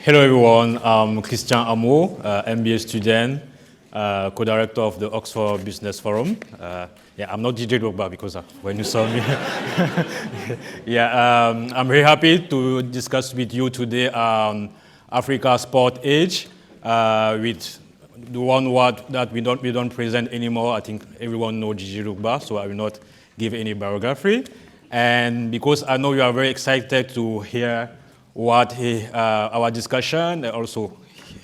Hello everyone, I'm Christian Amo, MBA student, co-director of the Oxford Business Forum. I'm not DJ Drogba because when you saw me. I'm very happy to discuss with you today on Africa Sport Age with the one word that we don't present anymore. I think everyone knows DJ Drogba, so I will not give any biography. And because I know you are very excited to hear our discussion, and also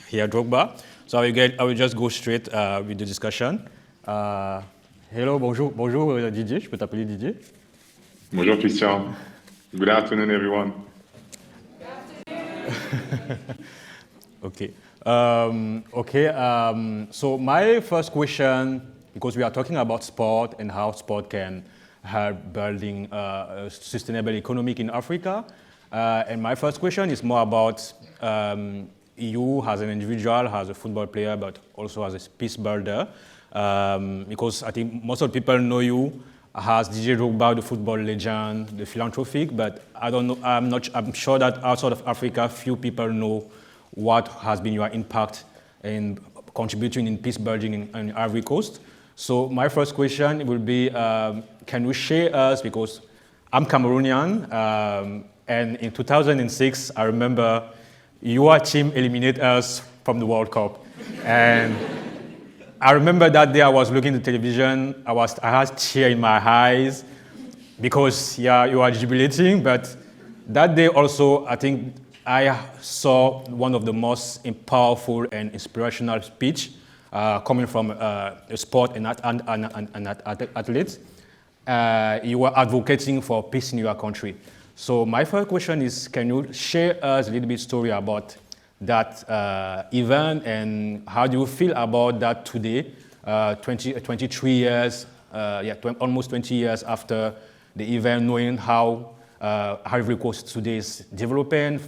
hear Drogba. So I will just go straight with the discussion. Hello, bonjour Didier, je peux t'appeler Didier? Bonjour Christian. Good afternoon, everyone. So my first question, because we are talking about sport and how sport can help building a sustainable economy in Africa. And my first question is more about you as an individual, as a football player, but also as a peace builder. Because I think most of the people know you as DJ Drogba, the football legend, the philanthropic, but I don't know. I'm sure that outside of Africa, few people know what has been your impact in contributing in peace building in Ivory Coast. So my first question will be, can you share us, because I'm Cameroonian, and in 2006, I remember your team eliminated us from the World Cup. And I remember that day I was looking at the television, I had tear in my eyes because you are jubilating. But that day also, I think I saw one of the most powerful and inspirational speech coming from a sport and an athlete. You were advocating for peace in your country. So my first question is, can you share us a little bit story about that event, and how do you feel about that today, 23 years, almost 20 years after the event, knowing how Ivory Coast today is developing,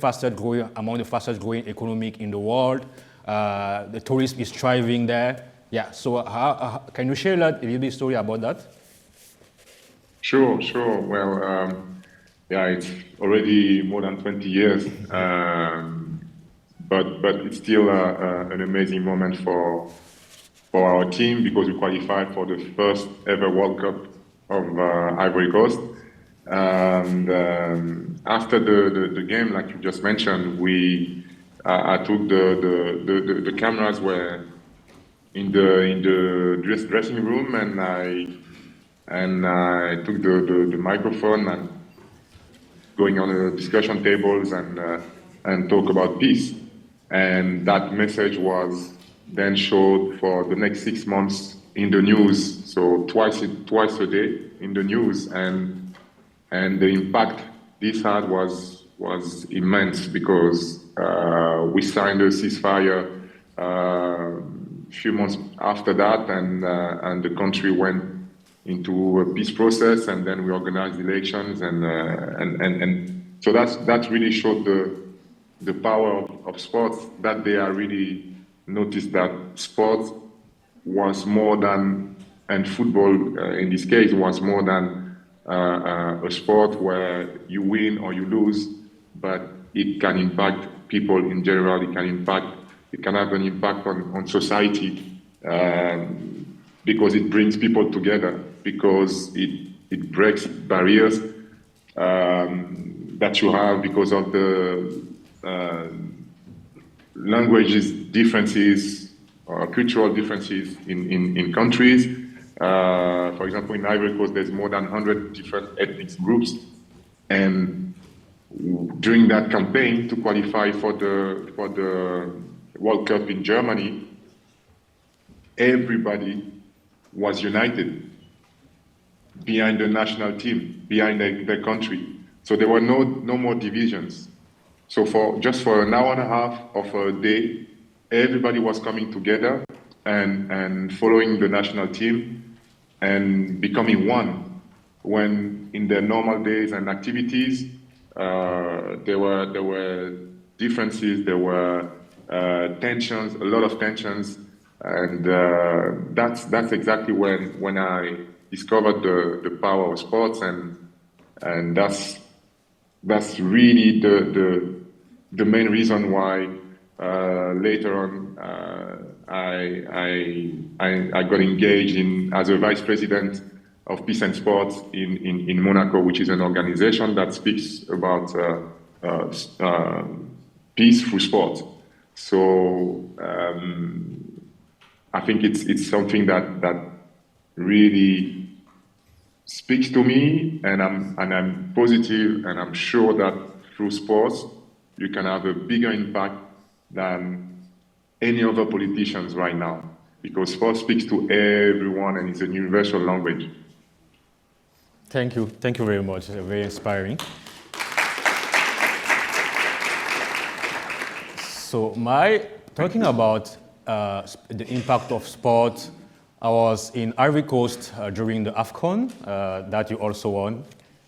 among the fastest growing economy in the world. The tourism is thriving there. So can you share a little bit story about that? Sure. Well, it's already more than 20 years, but it's still an amazing moment for our team, because we qualified for the first ever World Cup of Ivory Coast. And after the game, like you just mentioned, I took the cameras were in the dressing room, and I took the microphone and going on the discussion tables and talk about peace. And that message was then showed for the next 6 months in the news, so twice a day in the news, and the impact this had was immense, because we signed a ceasefire a few months after that, and the country went into a peace process, and then we organized elections, and so that really showed the power of sports. That day I really noticed that sports was more than, and football in this case was more than a sport where you win or you lose, but it can impact people in general. It can have an impact on society, because it brings people together, because it breaks barriers that you have because of the languages differences or cultural differences in countries. For example, in Ivory Coast, there's more than 100 different ethnic groups, and during that campaign to qualify for the World Cup in Germany, everybody was united behind the national team, behind their country. So there were no more divisions. So for an hour and a half of a day, everybody was coming together and following the national team and becoming one. When in their normal days and activities, there were differences, there were tensions, a lot of tensions. And that's exactly when I discovered the power of sports, and that's really the main reason why Later on, I got engaged as a vice president of Peace and Sport in Monaco, which is an organization that speaks about peace through sport. So I think it's something that really speaks to me, and I'm positive, and I'm sure that through sports you can have a bigger impact than any other politicians right now, because sport speaks to everyone and it's a universal language. Thank you very much. Very inspiring. So talking about the impact of sport, I was in Ivory Coast during the AFCON that you also won,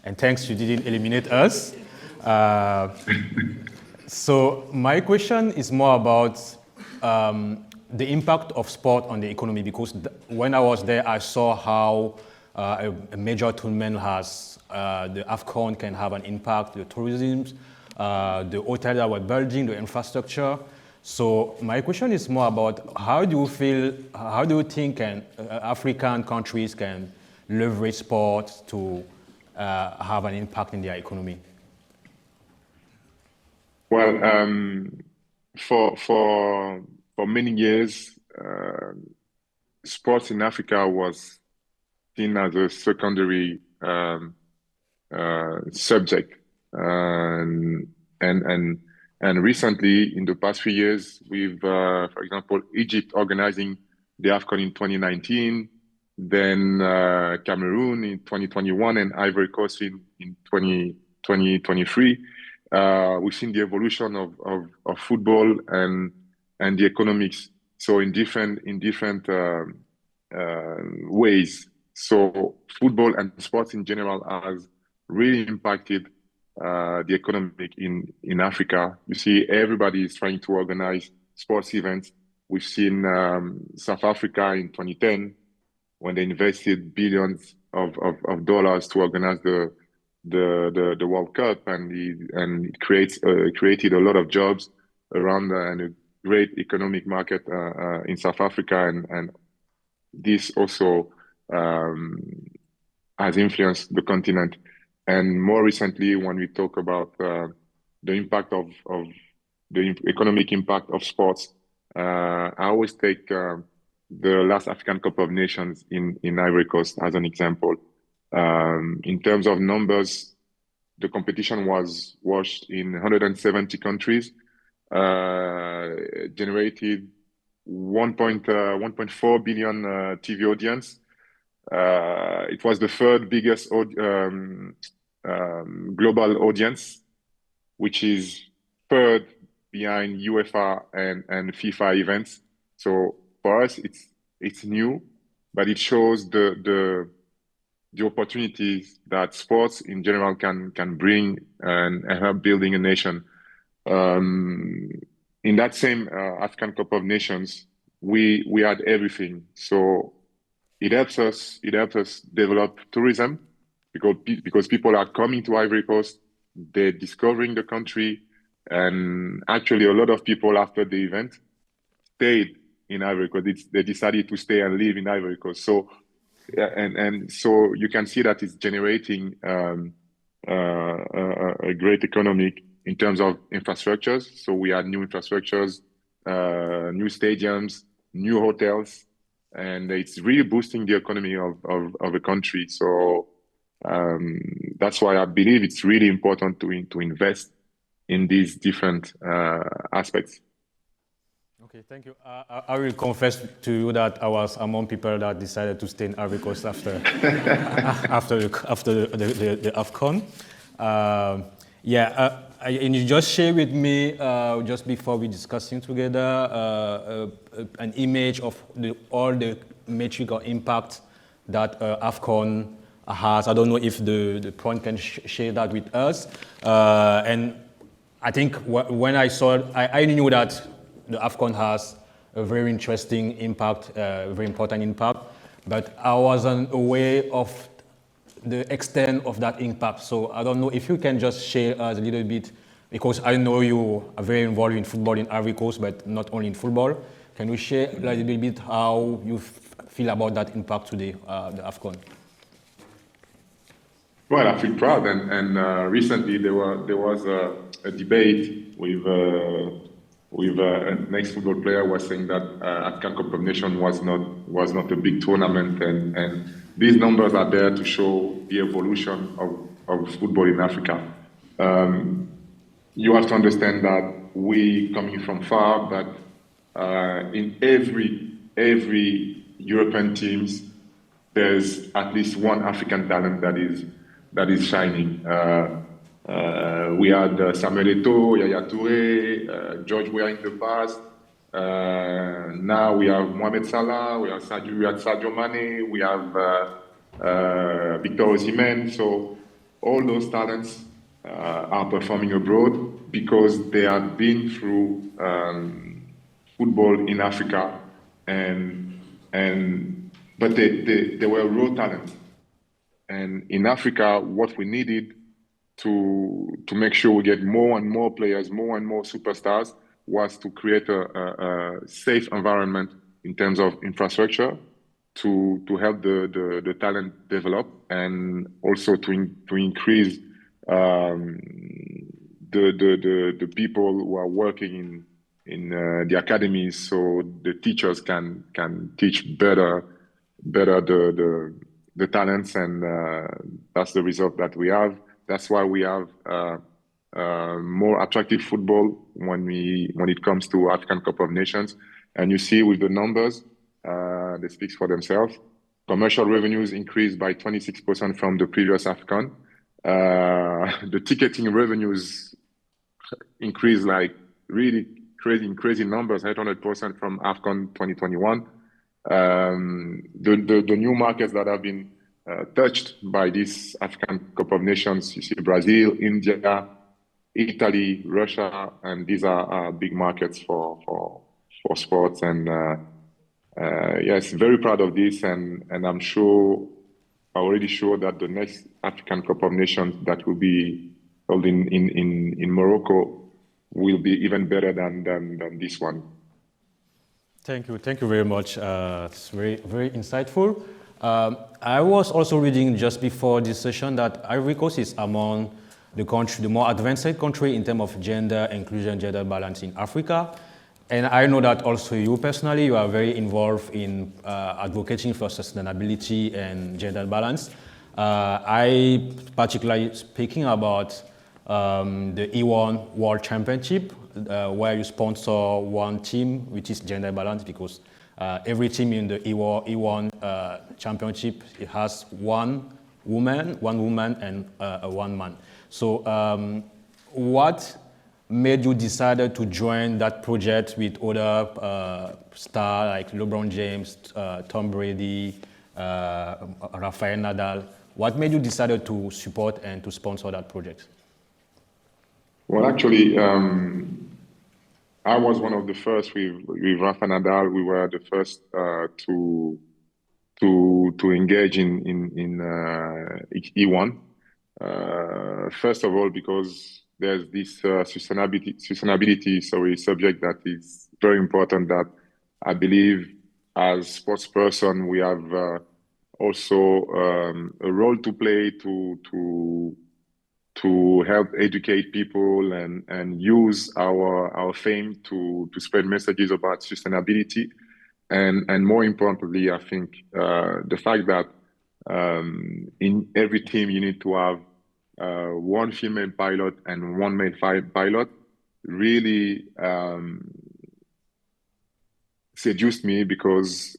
and thanks you didn't eliminate us. So my question is more about the impact of sport on the economy, because when I was there, I saw how a major tournament has, the AFCON can have an impact, the tourism, the hotel that we're building, the infrastructure. So my question is more about how do you think African countries can leverage sport to have an impact in their economy? Well, for many years, sports in Africa was seen as a secondary subject, and recently, in the past few years, we've, for example, Egypt organizing the AFCON in 2019, then Cameroon in 2021, and Ivory Coast in 2023. We've seen the evolution of football and the economics, so in different ways. So football and sports in general has really impacted the economic in Africa. You see, everybody is trying to organize sports events. We've seen South Africa in 2010 when they invested billions of dollars to organize the World Cup, and it created a lot of jobs around and a great economic market in South Africa, and this also has influenced the continent. And more recently, when we talk about the impact of the economic impact of sports, I always take the last African Cup of Nations in Ivory Coast as an example. In terms of numbers, the competition was watched in 170 countries, generated 1.4 billion TV audience. It was the third biggest global audience, which is third behind UEFA and FIFA events. So for us, it's new, but it shows the opportunities that sports in general can bring and help building a nation. In that same African Cup of Nations, we had everything. So it helps us develop tourism because people are coming to Ivory Coast, they're discovering the country, and actually a lot of people after the event stayed in Ivory Coast. They decided to stay and live in Ivory Coast. So and so you can see that it's generating a great economic in terms of infrastructures. So we had new infrastructures, new stadiums, new hotels, and it's really boosting the economy of a country. So that's why I believe it's really important to invest in these different aspects. Okay, thank you. I will confess to you that I was among people that decided to stay in Ivory Coast after the AFCON. And you just shared with me just before we discussing together an image of all the metric or impact that AFCON has. I don't know if the point can share that with us. And I think when I saw it, I knew that the AFCON has a very interesting impact, very important impact, but I wasn't aware of the extent of that impact. So I don't know if you can just share us a little bit because I know you are very involved in football in Ivory Coast, but not only in football. Can you share a little bit how you feel about that impact today, the AFCON? Well, I feel proud, and recently there was a debate with an ex-football player was saying that AFCON Cup of Nations was not a big tournament, and these numbers are there to show the evolution of football in Africa. You have to understand that we coming from far, but in every European teams, there's at least one African talent that is shining. We had Samuel Eto'o, Yaya Touré, George Weah in the past. Now we have Mohamed Salah, we had Sadio Mane, we have Victor Osimhen. So all those talents are performing abroad because they have been through football in Africa, but they were raw talent. And in Africa, what we needed to make sure we get more and more players, more and more superstars, was to create a safe environment in terms of infrastructure to help the talent develop, and also to increase the people who are working in the academies, so the teachers can teach better the talents, and that's the result that we have. That's why we have more attractive football when it comes to African Cup of Nations. And you see with the numbers, they speak for themselves. Commercial revenues increased by 26% from the previous AFCON. The ticketing revenues increased like really crazy numbers, 800% from AFCON 2021. The new markets that have been touched by this African Cup of Nations, you see Brazil, India, Italy, Russia, and these are big markets for sports. And yes, very proud of this, and I'm already sure that the next African Cup of Nations that will be held in Morocco will be even better than this one. Thank you very much. It's very insightful. I was also reading just before this session that Ivory Coast is among the more advanced country in terms of gender inclusion, gender balance in Africa. And I know that also you personally, you are very involved in advocating for sustainability and gender balance. I particularly speaking about the E1 World Championship, where you sponsor one team, which is gender balance, because every team in the E1 Championship, it has one woman, and one man. So what made you decide to join that project with other stars like LeBron James, Tom Brady, Rafael Nadal? What made you decide to support and to sponsor that project? Well, actually, I was one of the first with Rafa Nadal. We were the first to engage in E1. First of all, because there's this sustainability subject that is very important, that I believe as sports person we have also a role to play to help educate people and use our fame to spread messages about sustainability. And more importantly, I think the fact that in every team you need to have one female pilot and one male pilot really seduced me, because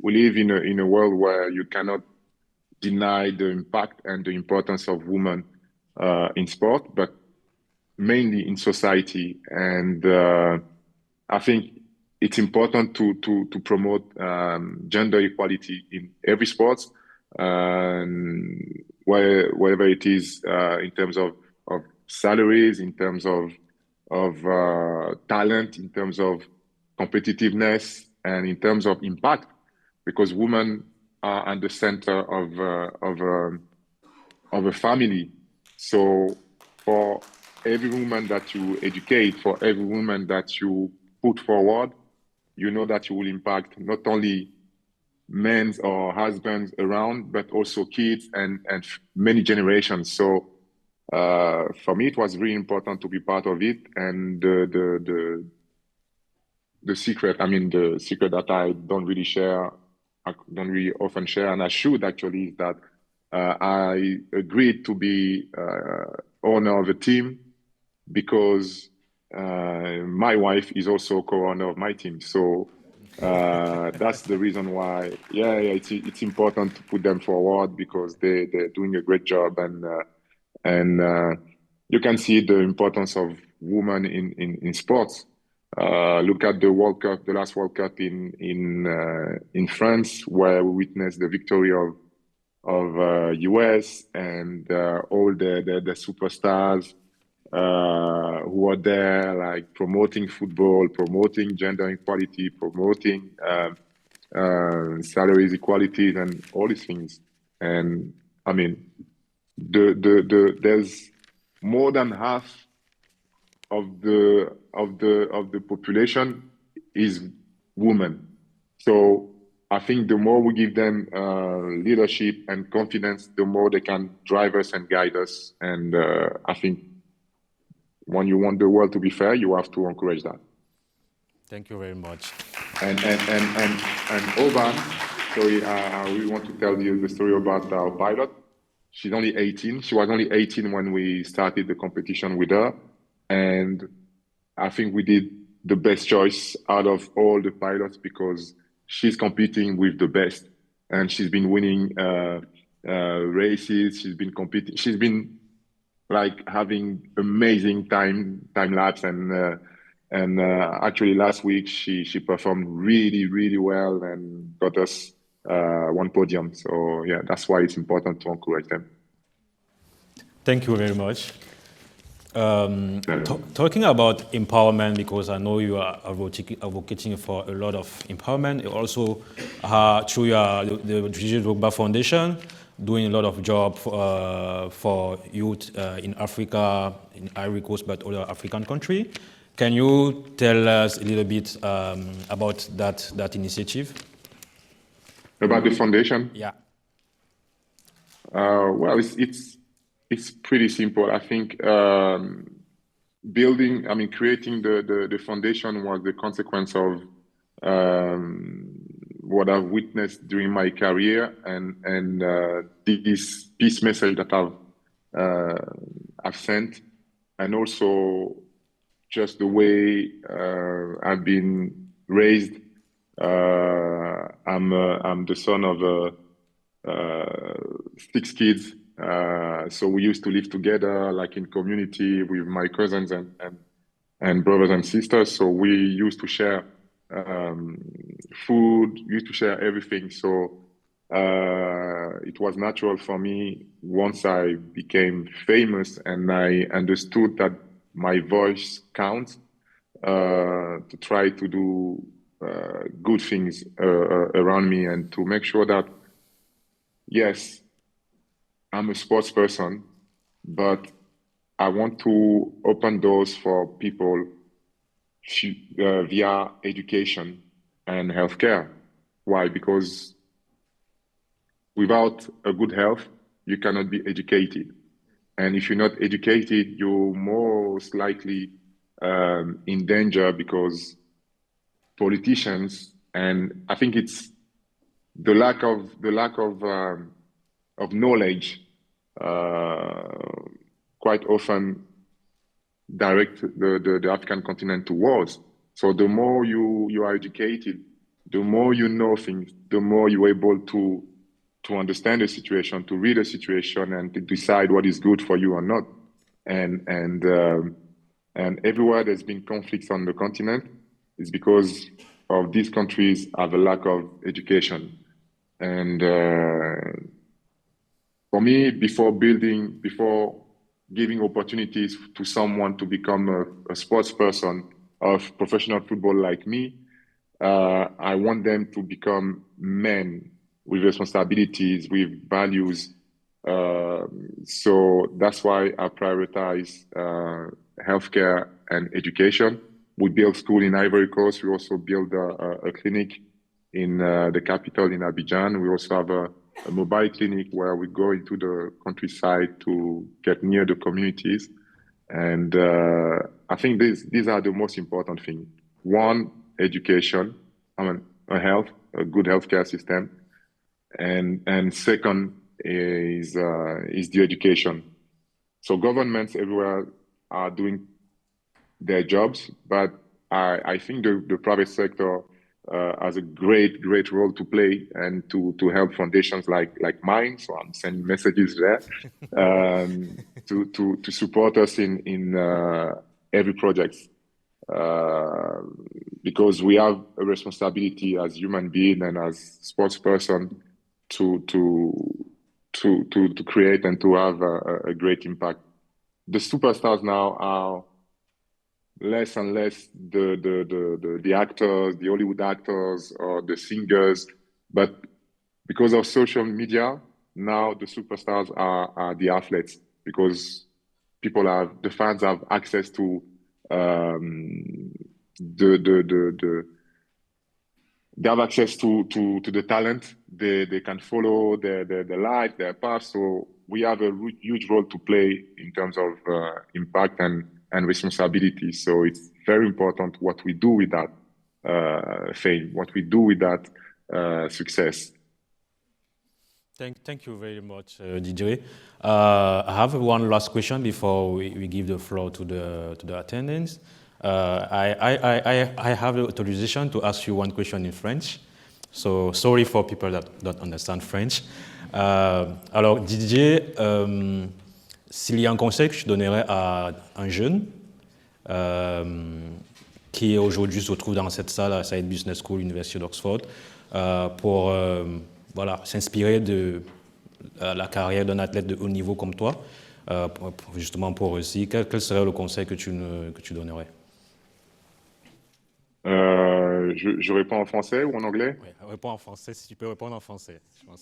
we live in a world where you cannot deny the impact and the importance of women in sport, but mainly in society. And I think it's important to promote gender equality in every sport, wherever it is, in terms of salaries, in terms of talent, in terms of competitiveness, and in terms of impact, because women are at the center of a family. So for every woman that you educate, for every woman that you put forward, you know that you will impact not only men or husbands around, but also kids and many generations. So for me, it was really important to be part of it. And the secret, I mean, the secret that I don't really share, I don't really often share, and I should actually, is that I agreed to be owner of a team because my wife is also co-owner of my team. So that's the reason why, it's important to put them forward because they're doing a great job, and you can see the importance of women in sports. Look at the World Cup, the last World Cup in France, where we witnessed the victory of US and all the superstars who are there, like promoting football, promoting gender equality, promoting salaries equalities, and all these things. And I mean, there's more than half of the population is women. So I think the more we give them leadership and confidence, the more they can drive us and guide us. And I think when you want the world to be fair, you have to encourage that. Thank you very much. And Oban, sorry, I really want to tell you the story about our pilot. She's only 18. She was only 18 when we started the competition with her. And I think we did the best choice out of all the pilots because she's competing with the best. And she's been winning races. She's been competing. She's been like having amazing time lapse. And actually last week she performed really well and got us one podium. So yeah, that's why it's important to encourage them. Thank you very much. Talking about empowerment, because I know you are advocating for a lot of empowerment. Also, through the Gigi Drogba Foundation, doing a lot of job for youth in Africa, in Ivory Coast, but other African country. Can you tell us a little bit about that initiative? About the foundation? Yeah. Well, it's pretty simple. I think creating the foundation was the consequence of what I've witnessed during my career and this peace message that I've sent, and also just the way I've been raised. I'm the son of 6 kids. So we used to live together, like in community with my cousins and brothers and sisters. So we used to share food, used to share everything. So it was natural for me once I became famous and I understood that my voice counts to try to do good things around me and to make sure that, yes, I'm a sports person, but I want to open doors for people via education and healthcare. Why? Because without a good health, you cannot be educated. And if you're not educated, you're most likely in danger because politicians, and I think it's the lack of knowledge quite often direct the African continent to wars. So the more you are educated, the more you know things, the more you're able to understand the situation, to read the situation, and to decide what is good for you or not. And everywhere there's been conflicts on the continent is because of these countries have a lack of education. And for me, before giving opportunities to someone to become a sports person of professional football like me, I want them to become men with responsibilities, with values, So that's why I prioritize healthcare and education. We build school in Ivory Coast. We also build a clinic in the capital in Abidjan. We also have a mobile clinic where we go into the countryside to get near the communities. And I think these are the most important things. One, education, a good healthcare system, and second is the education. So governments everywhere are doing their jobs, but I think the private sector has a great role to play and to help foundations like mine. So I'm sending messages there to support us in every project because we have a responsibility as human being and as sports person to create and to have a great impact. The superstars now are less and less the actors, the Hollywood actors or the singers, but because of social media, now the superstars are the athletes because the fans have access to they have access to the talent. They can follow their life, their path. So we have a huge role to play in terms of impact and responsibility. So it's very important what we do with that fame, what we do with that success. Thank you very much, DJ. I have one last question before we give the floor to the attendants. I have the authorization to ask you one question in French. So sorry for people that don't understand French. Alors DJ, s'il y a un conseil que je donnerais à un jeune qui aujourd'hui se trouve dans cette salle à Saïd Business School, Université d'Oxford, pour s'inspirer de la carrière d'un athlète de haut niveau comme toi, justement pour réussir, quel serait le conseil que tu donnerais? Je réponds en français ou en anglais? Oui, réponds en français, si tu peux répondre en français. En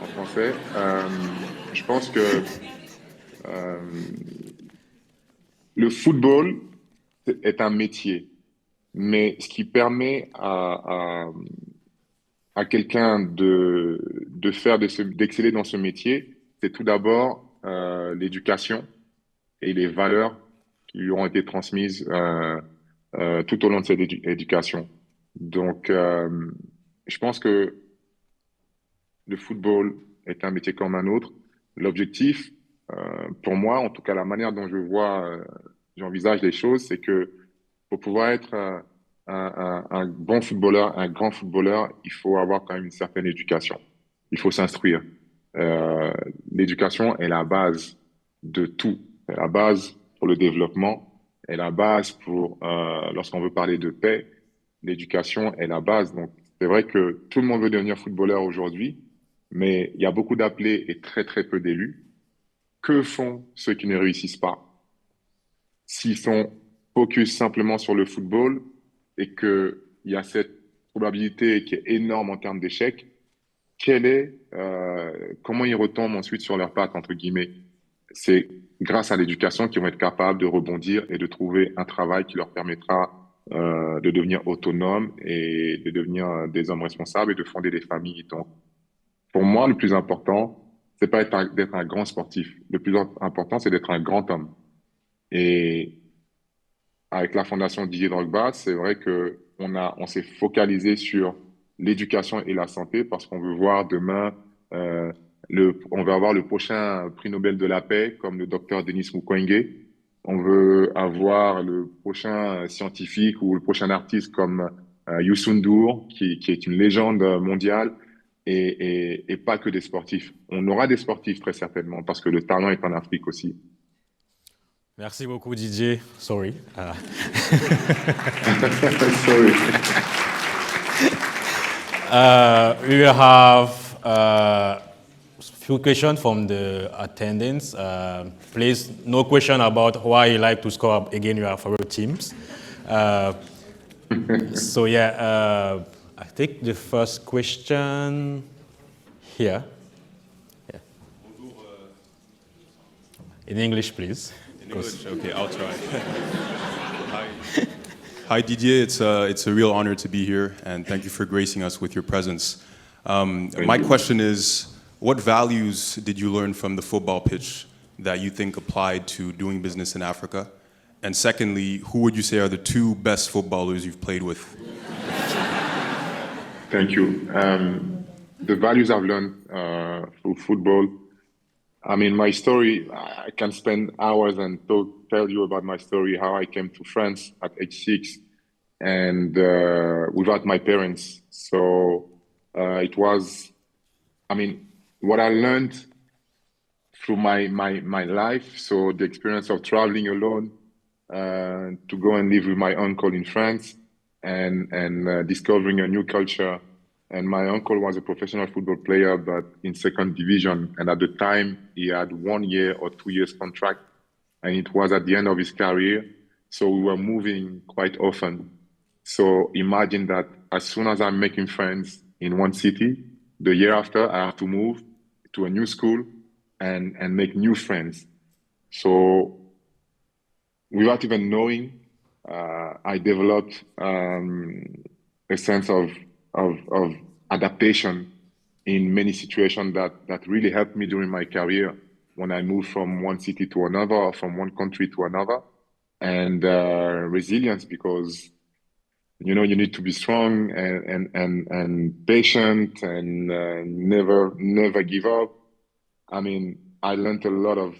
français, je pense que le football est un métier, mais ce qui permet à quelqu'un d'exceller dans ce métier, c'est tout d'abord l'éducation et les valeurs qui lui ont été transmises tout au long de cette éducation. Donc, je pense que le football est un métier comme un autre. L'objectif, pour moi, en tout cas la manière dont j'envisage les choses, c'est que pour pouvoir être un bon footballeur, un grand footballeur, il faut avoir quand même une certaine éducation. Il faut s'instruire. L'éducation est la base de tout. C'est la base pour le développement, est la base pour lorsqu'on veut parler de paix. L'éducation est la base. Donc, c'est vrai que tout le monde veut devenir footballeur aujourd'hui, mais il y a beaucoup d'appelés et très peu d'élus. Que font ceux qui ne réussissent pas? S'ils sont focus simplement sur le football et qu'il y a cette probabilité qui est énorme en termes d'échec, comment ils retombent ensuite sur leurs pattes, entre guillemets? C'est grâce à l'éducation qu'ils vont être capables de rebondir et de trouver un travail qui leur permettra de devenir autonomes et de devenir des hommes responsables et de fonder des familles. Donc, pour moi, le plus important, c'est pas d'être un grand sportif. Le plus important, c'est d'être un grand homme. Et avec la fondation Didier Drogba, c'est vrai que on s'est focalisé sur l'éducation et la santé parce qu'on veut voir demain, on va avoir le prochain prix Nobel de la paix comme le docteur Denis Mukwege. On veut avoir le prochain scientifique ou le prochain artiste comme Youssou N'Dour, qui est une légende mondiale, et pas que des sportifs. On aura des sportifs très certainement parce que le talent est en Afrique aussi. Merci beaucoup DJ. Sorry. Sorry. We will have a few questions from the attendants. Please, no question about why you like to score against your favorite teams. So yeah, I think the first question here. Yeah. Bonjour, In English, please. In English? Okay, I'll try. Hi. Hi, Didier. It's a real honor to be here, and thank you for gracing us with your presence. My question is, what values did you learn from the football pitch that you think applied to doing business in Africa? And secondly, who would you say are the two best footballers you've played with? Thank you. The values I've learned through football, I mean, my story, I can spend hours and tell you about my story, how I came to France at age 6 and without my parents. So it was, I mean, what I learned through my life, so the experience of traveling alone, to go and live with my uncle in France and discovering a new culture. And my uncle was a professional football player, but in second division. And at the time, he had 1 year or 2 years contract, and it was at the end of his career. So we were moving quite often. So imagine that as soon as I'm making friends in one city, the year after, I have to move to a new school and make new friends. So without even knowing, I developed a sense of adaptation in many situations that really helped me during my career when I moved from one city to another or from one country to another. And resilience, because you need to be strong and patient and never give up. I mean, I learned a lot of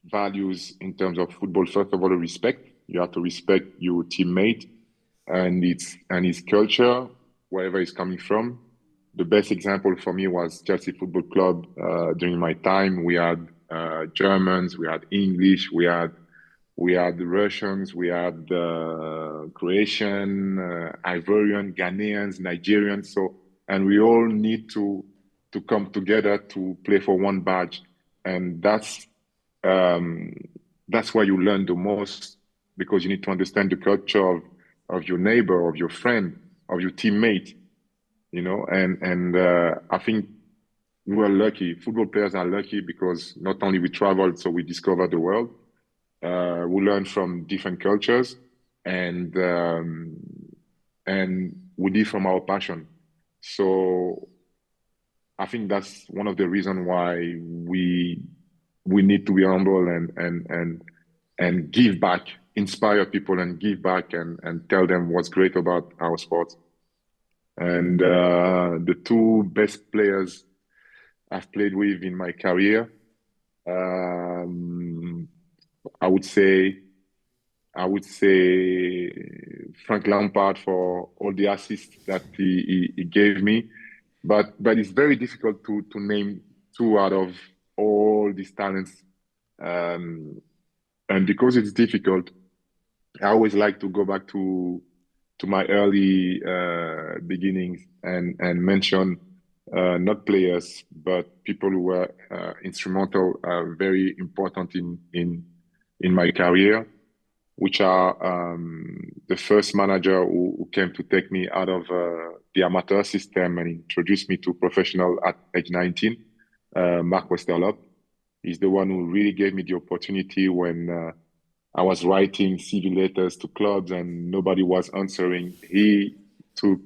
values in terms of football. First of all, respect. You have to respect your teammate and his culture, wherever it's coming from. The best example for me was Chelsea Football Club. During my time, we had Germans, we had English, we had Russians, we had Croatian, Ivorian, Ghanaians, Nigerians. So, and we all need to come together to play for one badge, and that's where you learn the most, because you need to understand the culture of your neighbor, of your friend, of your teammate, and I think we are lucky. Football players are lucky because not only we traveled, so we discovered the world, we learn from different cultures, and we live from our passion. So I think that's one of the reasons why we need to be humble and give back, inspire people and give back and tell them what's great about our sport. And the two best players I've played with in my career, I would say Frank Lampard for all the assists that he gave me, but it's very difficult to name two out of all these talents, and because it's difficult, I always like to go back to my early beginnings and mention not players but people who were instrumental, very important in my career, which are the first manager who came to take me out of the amateur system and introduced me to professional at age 19, Mark Westerlop. He's the one who really gave me the opportunity when I was writing CV letters to clubs and nobody was answering. He took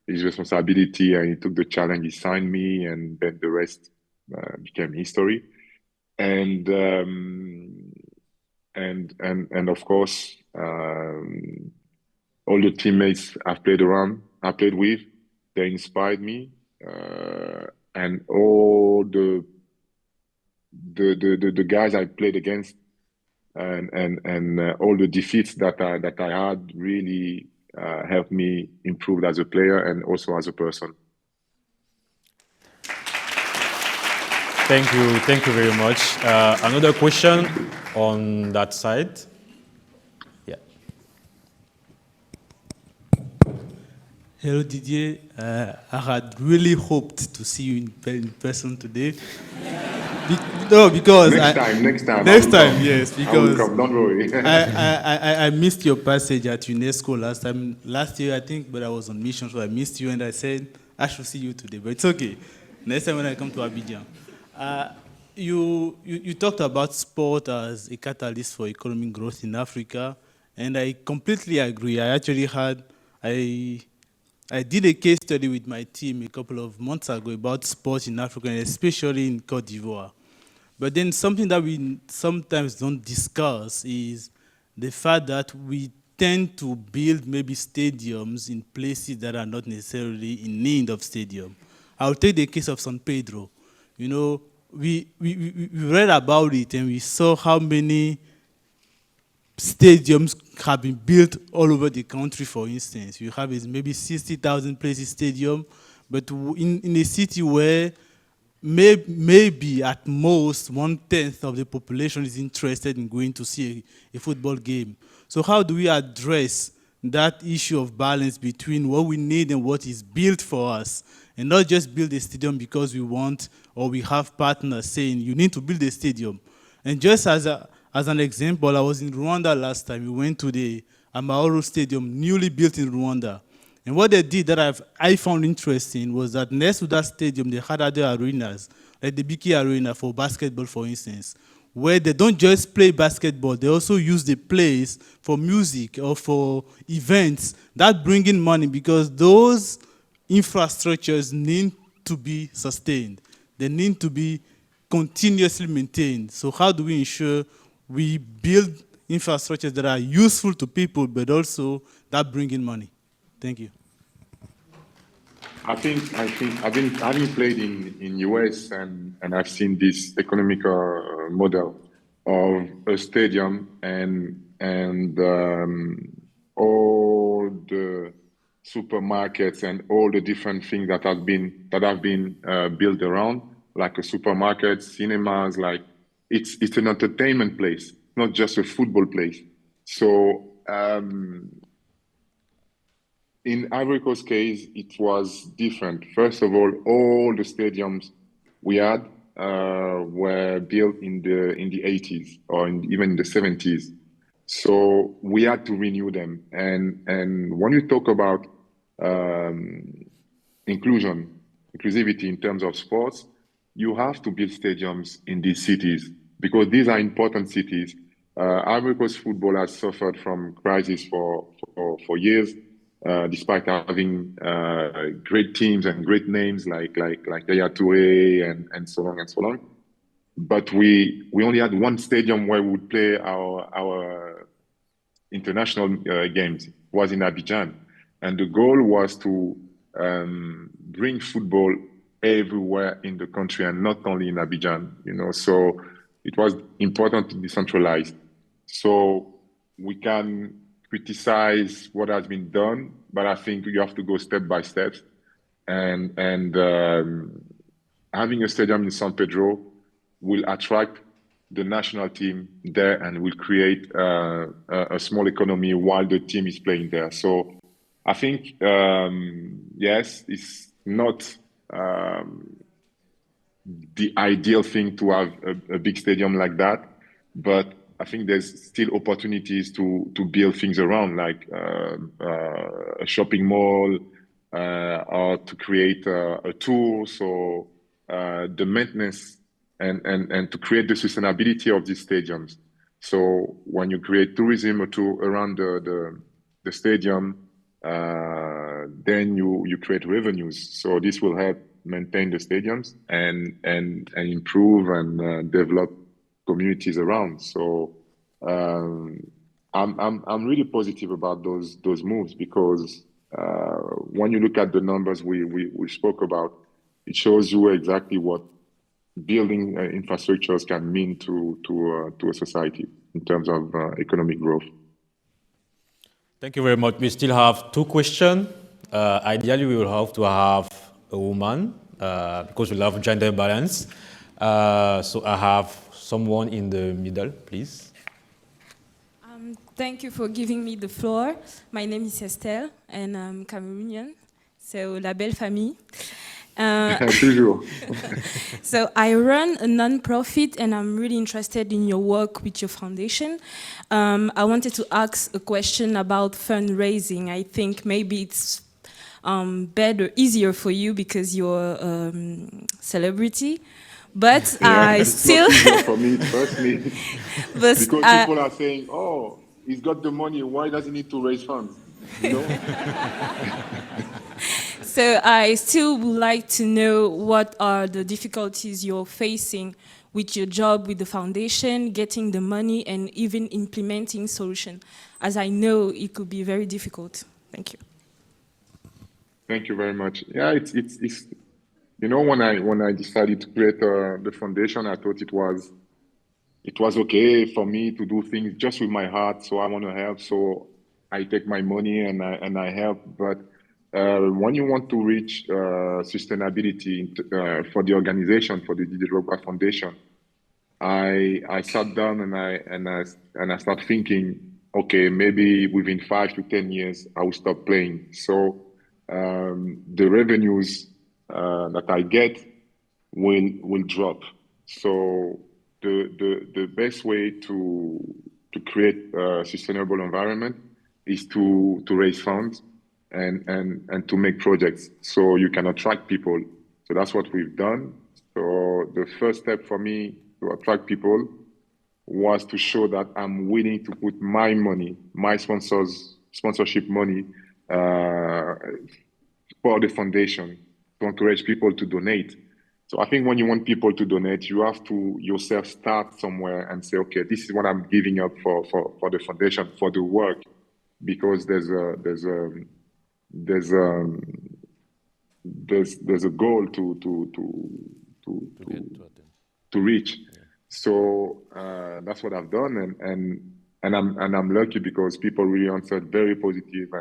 his responsibility and he took the challenge. He signed me, and then the rest became history. And of course, all the teammates I've played with, they inspired me, and all the guys I played against, and all the defeats that I had really helped me improve as a player and also as a person. Thank you very much. Another question on that side. Yeah. Hello Didier, I had really hoped to see you in person today. Because next time, yes, because I will come, don't worry. I missed your passage at UNESCO last year I think, but I was on mission, so I missed you, and I said I should see you today, but it's okay. Next time when I come to Abidjan. you talked about sport as a catalyst for economic growth in Africa, and I completely agree. I did a case study with my team a couple of months ago about sports in Africa, and especially in Cote d'Ivoire. But then something that we sometimes don't discuss is the fact that we tend to build maybe stadiums in places that are not necessarily in need of stadium. I'll take the case of San Pedro. You know, we read about it and we saw how many stadiums have been built all over the country, for instance. You have maybe 60,000 places stadium, but in a city where maybe at most 1/10 of the population is interested in going to see a football game. So how do we address that issue of balance between what we need and what is built for us, and not just build a stadium because we want or we have partners saying you need to build a stadium? And just as an example, I was in Rwanda last time. We went to the Amahoro Stadium, newly built in Rwanda. And what they did that I found interesting was that next to that stadium, they had other arenas, like the Biki Arena for basketball, for instance, where they don't just play basketball, they also use the place for music or for events that bring in money, because those infrastructures need to be sustained. They need to be continuously maintained. So how do we ensure we build infrastructures that are useful to people, but also that bring in money? Thank you. I think having played in US and I've seen this economic model of a stadium and all the supermarkets and all the different things that have been built around, like a supermarket, cinemas, like it's an entertainment place, not just a football place. So in Ivory Coast case, it was different. First of all the stadiums we had were built in the 80s or even in the 70s. So we had to renew them. And when you talk about inclusivity in terms of sports, you have to build stadiums in these cities because these are important cities. Ivory Coast football has suffered from crisis for years. Despite having great teams and great names like Yaya Touré and so on and so on. But we only had one stadium where we would play our international games. It was in Abidjan. And the goal was to bring football everywhere in the country and not only in Abidjan, you know. So it was important to decentralize. So we can criticize what has been done, but I think you have to go step by step. And having a stadium in San Pedro will attract the national team there and will create a small economy while the team is playing there. So I think, yes, it's not the ideal thing to have a big stadium like that, but I think there's still opportunities to build things around, like a shopping mall, or to create a tour. So the maintenance and to create the sustainability of these stadiums. So when you create tourism or tour around the stadium, then you create revenues. So this will help maintain the stadiums and improve and develop communities around. So I'm really positive about those moves because when you look at the numbers we spoke about, it shows you exactly what building infrastructures can mean to a society in terms of economic growth. Thank you very much. We still have two questions. Ideally, we will have to have a woman because we love gender balance. So I have someone in the middle, please. Thank you for giving me the floor. My name is Estelle, and I'm Cameroonian, so La Belle Famille. Toujours. So I run a non-profit, and I'm really interested in your work with your foundation. I wanted to ask a question about fundraising. I think maybe it's easier for you because you're a celebrity. But Yeah, I it's still, not easier for me personally but because people are saying, "Oh, he's got the money. Why does he need to raise funds?" You know? so I still would like to know what are the difficulties you're facing with your job with the foundation, getting the money, and even implementing solution, as I know it could be very difficult. Thank you. Thank you very much. Yeah, it's you know, when I decided to create the foundation, I thought it was okay for me to do things just with my heart. So I want to help. So I take my money and I help. But when you want to reach sustainability for the organization, for the Didier Drogba Foundation, I sat down and I start thinking, okay, maybe within 5 to 10 years I will stop playing. So the revenues that I get will drop. So the best way to create a sustainable environment is to raise funds and to make projects so you can attract people. So that's what we've done. So the first step for me to attract people was to show that I'm willing to put my money, my sponsorship money, for the foundation to encourage people to donate. So I think when you want people to donate, you have to yourself start somewhere and say, okay, this is what I'm giving up for the foundation, for the work, because there's a there's a goal to reach. So that's what I've done, and I'm lucky because people really answered very positive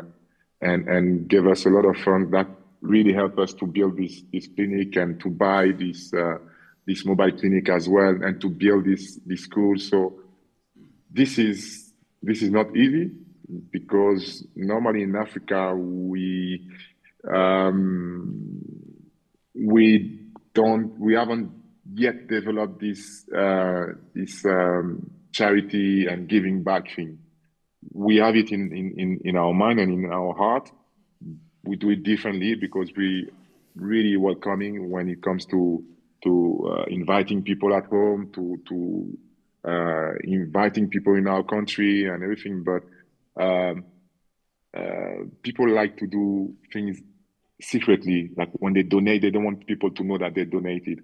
and gave us a lot of funds that really helped us to build this clinic and to buy this mobile clinic as well and to build this school. So this is not easy because normally in Africa we haven't yet developed this charity and giving back thing. We have it in our mind and in our heart. We do it differently because we really welcoming when it comes to inviting people at home, to inviting people in our country and everything. But people like to do things secretly. Like when they donate, they don't want people to know that they donated.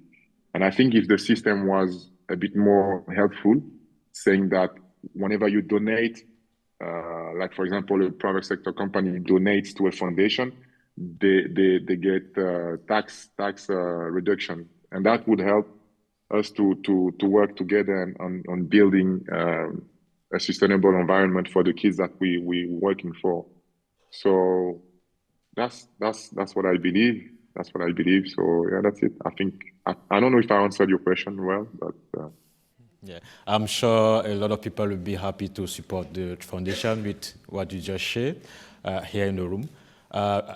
And I think if the system was a bit more helpful, saying that whenever you donate, like for example, a private sector company donates to a foundation, they get tax reduction, and that would help us to work together on building a sustainable environment for the kids that we working for. So that's what I believe. That's what I believe. So yeah, that's it. I think I don't know if I answered your question well, but. Yeah, I'm sure a lot of people will be happy to support the foundation with what you just shared here in the room.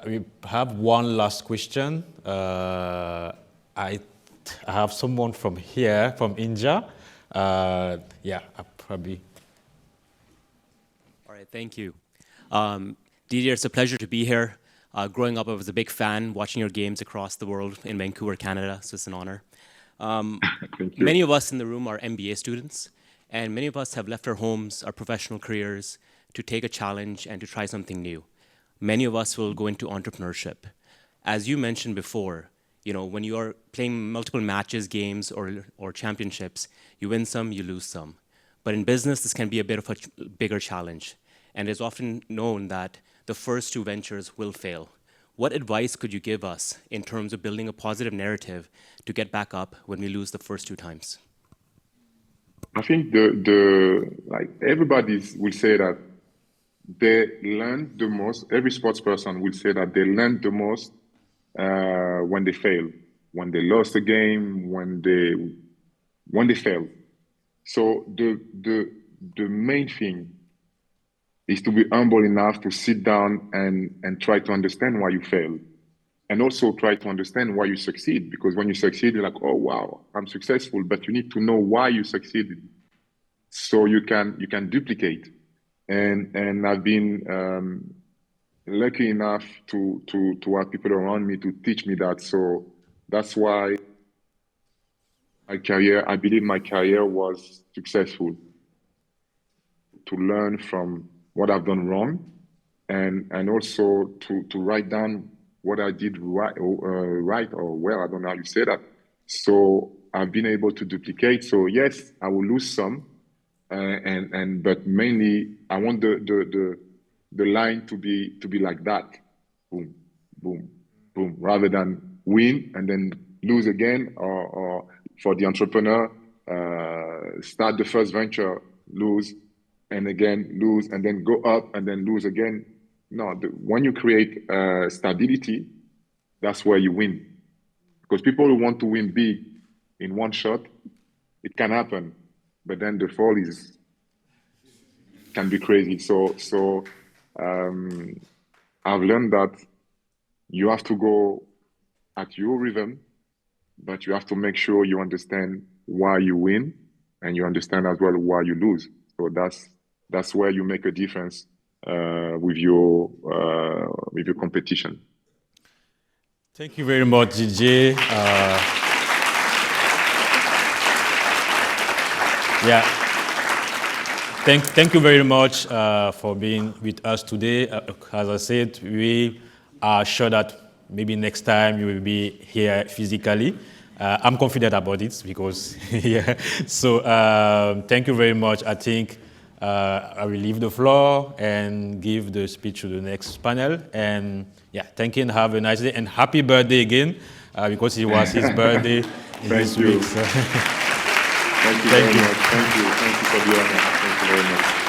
We have one last question. I have someone from here, from India. Yeah, probably. All right, thank you. Didier, it's a pleasure to be here. Growing up, I was a big fan, watching your games across the world in Vancouver, Canada, so it's an honor. Many of us in the room are MBA students, and many of us have left our homes, our professional careers, to take a challenge and to try something new. Many of us will go into entrepreneurship. As you mentioned before, you know, when you are playing multiple matches, games, or championships, you win some, you lose some. But in business, this can be a bit of a bigger challenge, and it's often known that the first two ventures will fail. What advice could you give us in terms of building a positive narrative to get back up when we lose the first two times? I think like everybody will say that they learn the most. Every sports person will say that they learn the most when they fail, when they lost a game, when they fail. So the main thing is to be humble enough to sit down and try to understand why you fail. And also try to understand why you succeed. Because when you succeed, you're like, oh, wow, I'm successful. But you need to know why you succeeded so you can duplicate. And I've been lucky enough to have people around me to teach me that. So that's why I believe my career was successful. To learn from what I've done wrong, and also to write down what I did right, or well, I don't know how you say that. So I've been able to duplicate. So yes, I will lose some, but mainly I want the line to be like that, boom, boom, boom, rather than win and then lose again, or for the entrepreneur, start the first venture, lose, and again lose, and then go up and then lose again. No, when you create stability, that's where you win. Because people who want to win big in one shot, it can happen, but then the fall can be crazy. So I've learned that you have to go at your rhythm, but you have to make sure you understand why you win, and you understand as well why you lose. So that's where you make a difference with your competition. Thank you very much, DJ. Yeah. Thank you very much for being with us today. As I said, we are sure that maybe next time you will be here physically. I'm confident about it because, yeah. So thank you very much. I think I will leave the floor and give the speech to the next panel. And yeah, thank you and have a nice day. And happy birthday again, because it was his birthday this week. So. Thank you very much. Thank you for the honor. Thank you very much.